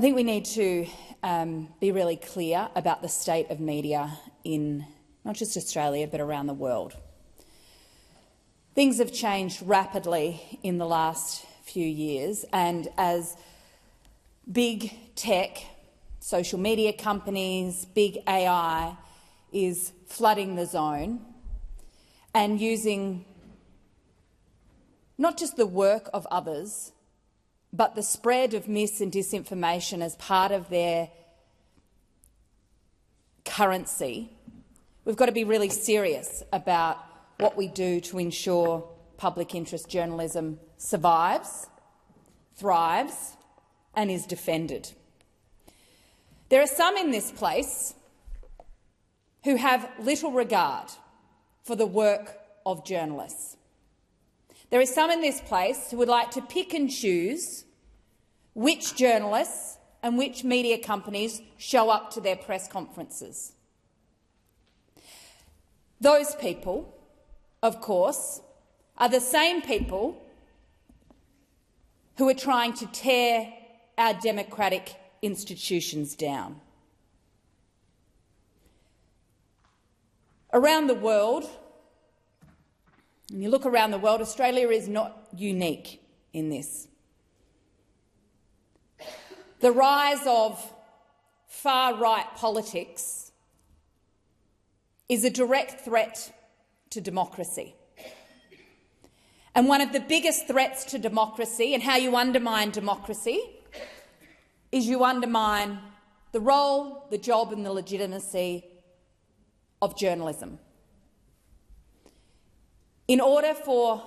think we need to be really clear about the state of media in not just Australia but around the world. Things have changed rapidly in the last few years, and as big tech, social media companies, big AI is flooding the zone and using not just the work of others, but the spread of mis and disinformation as part of their currency, we've got to be really serious about what we do to ensure public interest journalism survives, thrives and is defended. There are some in this place who have little regard for the work of journalists. There is some in this place who would like to pick and choose which journalists and which media companies show up to their press conferences. Those people, of course, are the same people who are trying to tear our democratic institutions down. Around the world, when you look around the world, Australia is not unique in this. The rise of far-right politics is a direct threat to democracy. And one of the biggest threats to democracy and how you undermine democracy is you undermine the role, the job and the legitimacy of journalism. In order for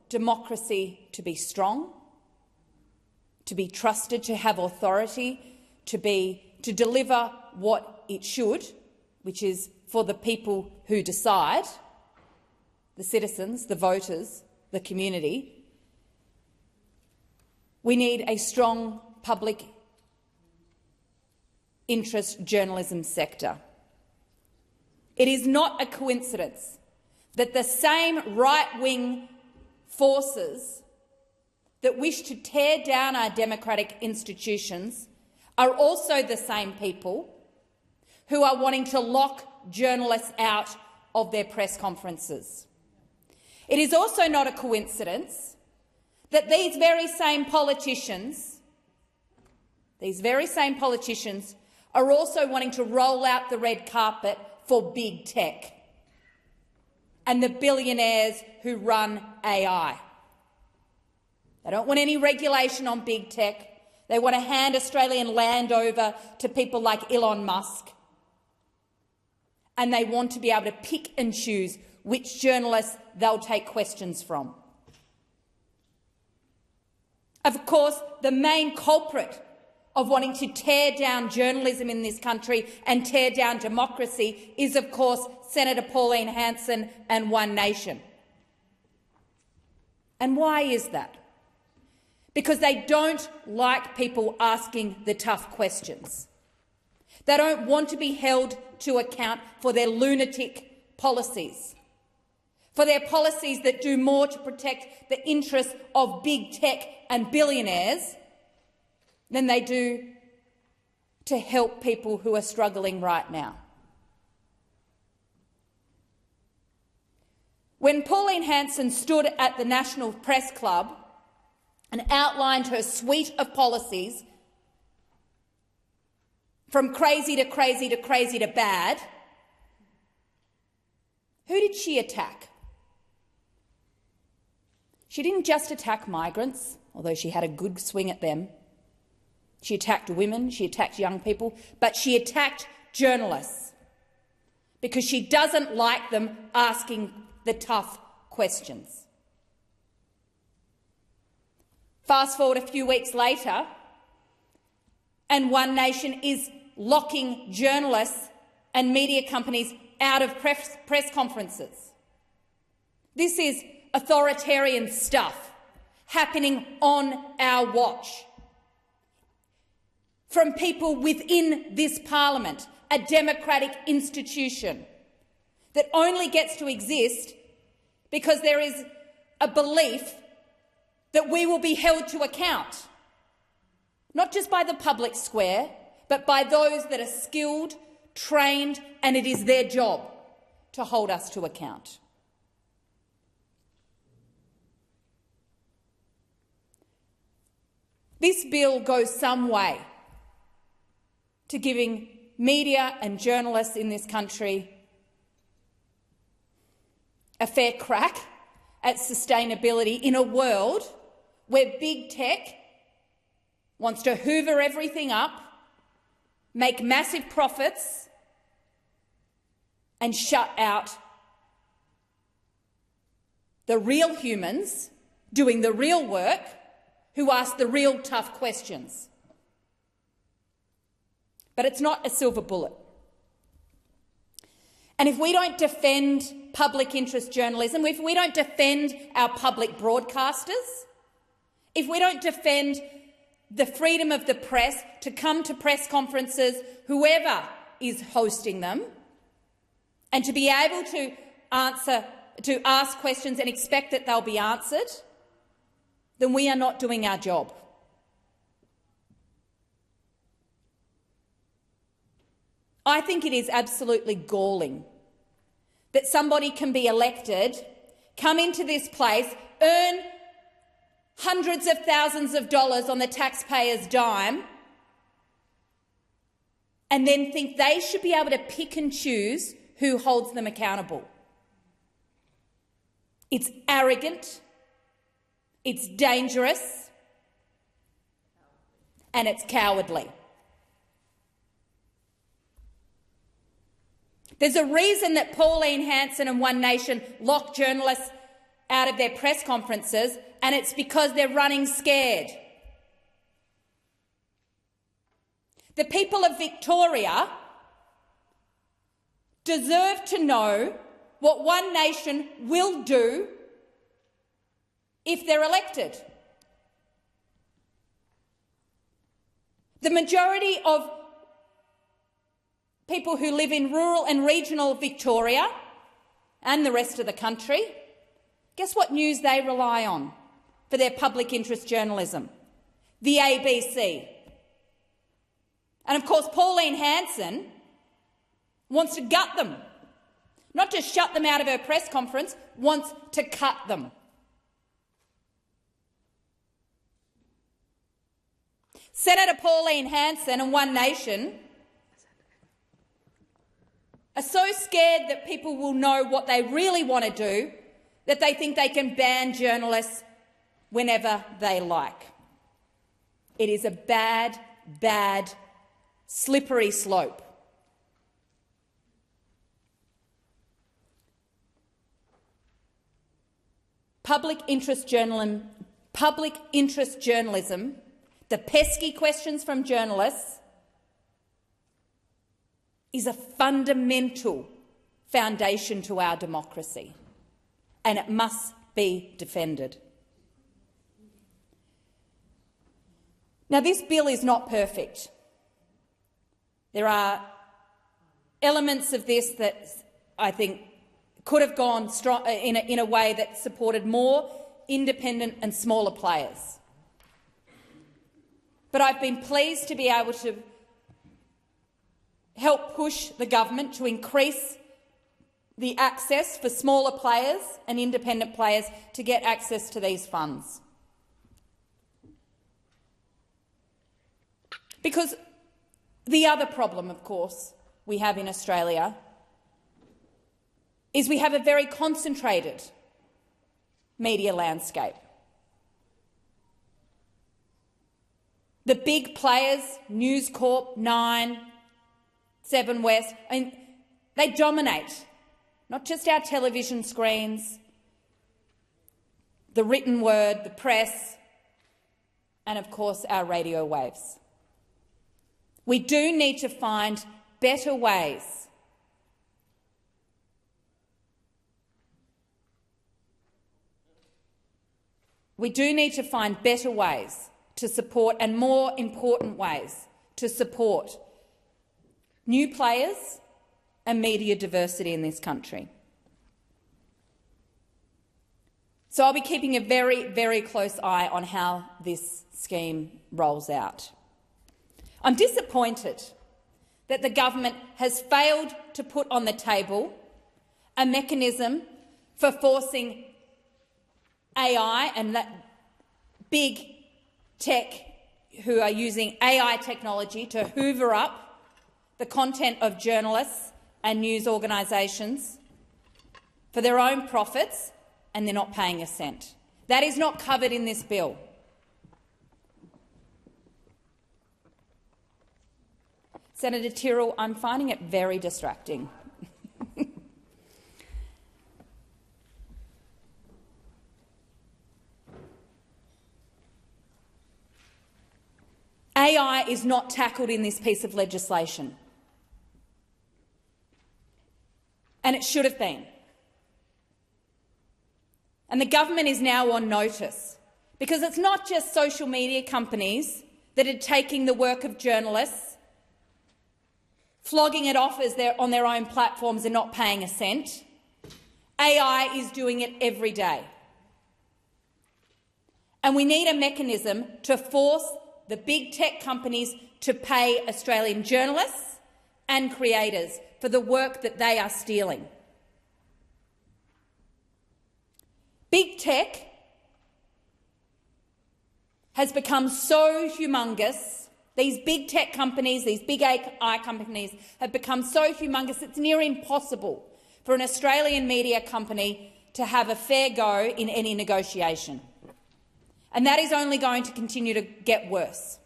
democracy to be strong, to be trusted, to have authority, to deliver what it should, which is for the people who decide, the citizens, the voters, the community, we need a strong public interest journalism sector. It is not a coincidence that the same right-wing forces that wish to tear down our democratic institutions are also the same people who are wanting to lock journalists out of their press conferences. It is also not a coincidence that these very same politicians are also wanting to roll out the red carpet for big tech and the billionaires who run AI. They don't want any regulation on big tech. They want to hand Australian land over to people like Elon Musk. And they want to be able to pick and choose which journalists they'll take questions from. Of course, the main culprit of wanting to tear down journalism in this country and tear down democracy is, of course, Senator Pauline Hanson and One Nation. And why is that? Because they don't like people asking the tough questions. They don't want to be held to account for their lunatic policies, for their policies that do more to protect the interests of big tech and billionaires than they do to help people who are struggling right now. When Pauline Hanson stood at the National Press Club and outlined her suite of policies, from crazy to crazy to crazy to bad, who did she attack? She didn't just attack migrants, although she had a good swing at them. She attacked women, she attacked young people, but she attacked journalists because she doesn't like them asking the tough questions. Fast forward a few weeks later, and One Nation is locking journalists and media companies out of press conferences. This is authoritarian stuff happening on our watch from people within this parliament, a democratic institution that only gets to exist because there is a belief that we will be held to account, not just by the public square, but by those that are skilled, trained, and it is their job to hold us to account. This bill goes some way to giving media and journalists in this country a fair crack at sustainability in a world where big tech wants to hoover everything up, make massive profits and shut out the real humans doing the real work who ask the real tough questions. But it's not a silver bullet. And if we don't defend public interest journalism, if we don't defend our public broadcasters, if we don't defend the freedom of the press to come to press conferences, whoever is hosting them, and to be able to ask questions and expect that they'll be answered, then we are not doing our job. I think it is absolutely galling that somebody can be elected, come into this place, earn hundreds of thousands of dollars on the taxpayer's dime, and then think they should be able to pick and choose who holds them accountable. It's arrogant, it's dangerous, and it's cowardly. There's a reason that Pauline Hanson and One Nation lock journalists out of their press conferences, and it's because they're running scared. The people of Victoria deserve to know what One Nation will do if they're elected. The majority of people who live in rural and regional Victoria and the rest of the country, guess what news they rely on for their public interest journalism? The ABC. And of course, Pauline Hanson wants to gut them, not just shut them out of her press conference, wants to cut them. Senator Pauline Hanson and One Nation are so scared that people will know what they really want to do that they think they can ban journalists whenever they like. It is a bad, bad, slippery slope. Public interest journalism, the pesky questions from journalists, is a fundamental foundation to our democracy, and it must be defended. Now, this bill is not perfect. There are elements of this that I think could have gone in a way that supported more independent and smaller players. But I've been pleased to be able to help push the government to increase the access for smaller players and independent players to get access to these funds. Because the other problem, of course, we have in Australia is we have a very concentrated media landscape. The big players, News Corp, Nine, Seven West, they dominate not just our television screens, the written word, the press, and of course our radio waves. We do need to find better ways to support, and more important ways to support new players and media diversity in this country. So I'll be keeping a very, very close eye on how this scheme rolls out. I'm disappointed that the government has failed to put on the table a mechanism for forcing AI and that big tech who are using AI technology to hoover up the content of journalists and news organisations for their own profits, and they're not paying a cent. That is not covered in this bill. Senator Tyrrell, I'm finding it very distracting. AI is not tackled in this piece of legislation, and it should have been. And the government is now on notice, because it's not just social media companies that are taking the work of journalists, flogging it off as on their own platforms and not paying a cent. AI is doing it every day. And we need a mechanism to force the big tech companies to pay Australian journalists and creators for the work that they are stealing. Big tech has become so humongous. These big tech companies, these big AI companies have become so humongous it's near impossible for an Australian media company to have a fair go in any negotiation. And that is only going to continue to get worse.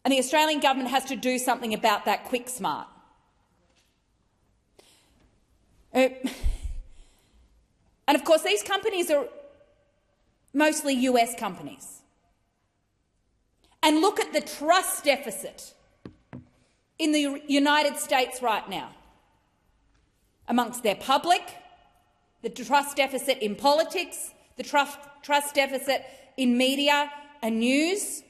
And the Australian government has to do something about that quick smart. And of course, these companies are mostly US companies. And look at the trust deficit in the United States right now amongst their public, the trust deficit in politics, the trust deficit in media and news.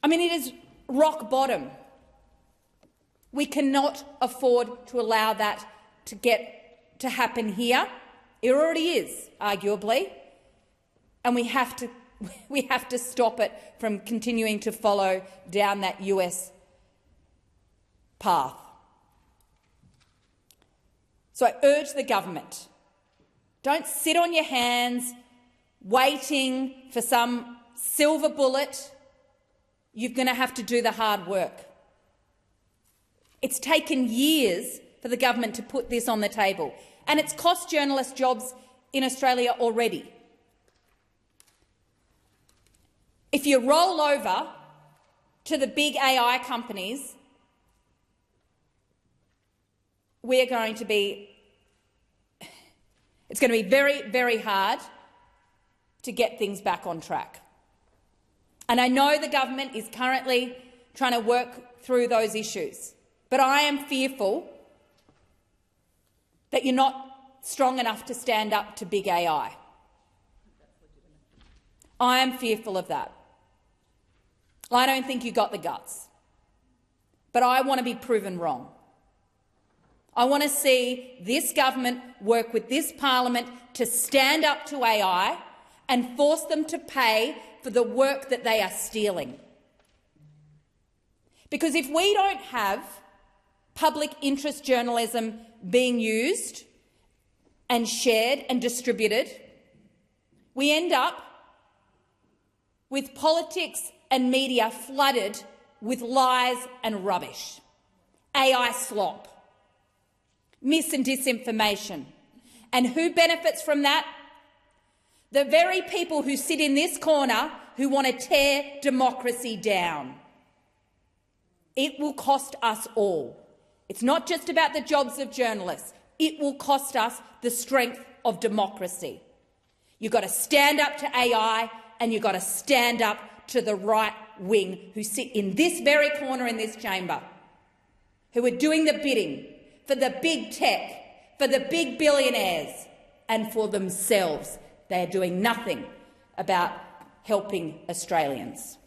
I mean, it is rock bottom. We cannot afford to allow that to happen here. It already is, arguably, and we have to stop it from continuing to follow down that US path. So I urge the government, don't sit on your hands waiting for some silver bullet. You're going to have to do the hard work. It's taken years for the government to put this on the table, and it's cost journalists jobs in Australia already. If you roll over to the big AI companies, it's going to be very, very hard to get things back on track. And I know the government is currently trying to work through those issues, but I am fearful that you're not strong enough to stand up to big AI. I am fearful of that. I don't think you got the guts, but I want to be proven wrong. I want to see this government work with this parliament to stand up to AI and force them to pay for the work that they are stealing. Because if we don't have public interest journalism being used and shared and distributed, we end up with politics and media flooded with lies and rubbish, AI slop, mis and disinformation. And who benefits from that? The very people who sit in this corner who want to tear democracy down. It will cost us all. It's not just about the jobs of journalists. It will cost us the strength of democracy. You've got to stand up to AI, and you've got to stand up to the right wing who sit in this very corner in this chamber, who are doing the bidding for the big tech, for the big billionaires, and for themselves. They are doing nothing about helping Australians.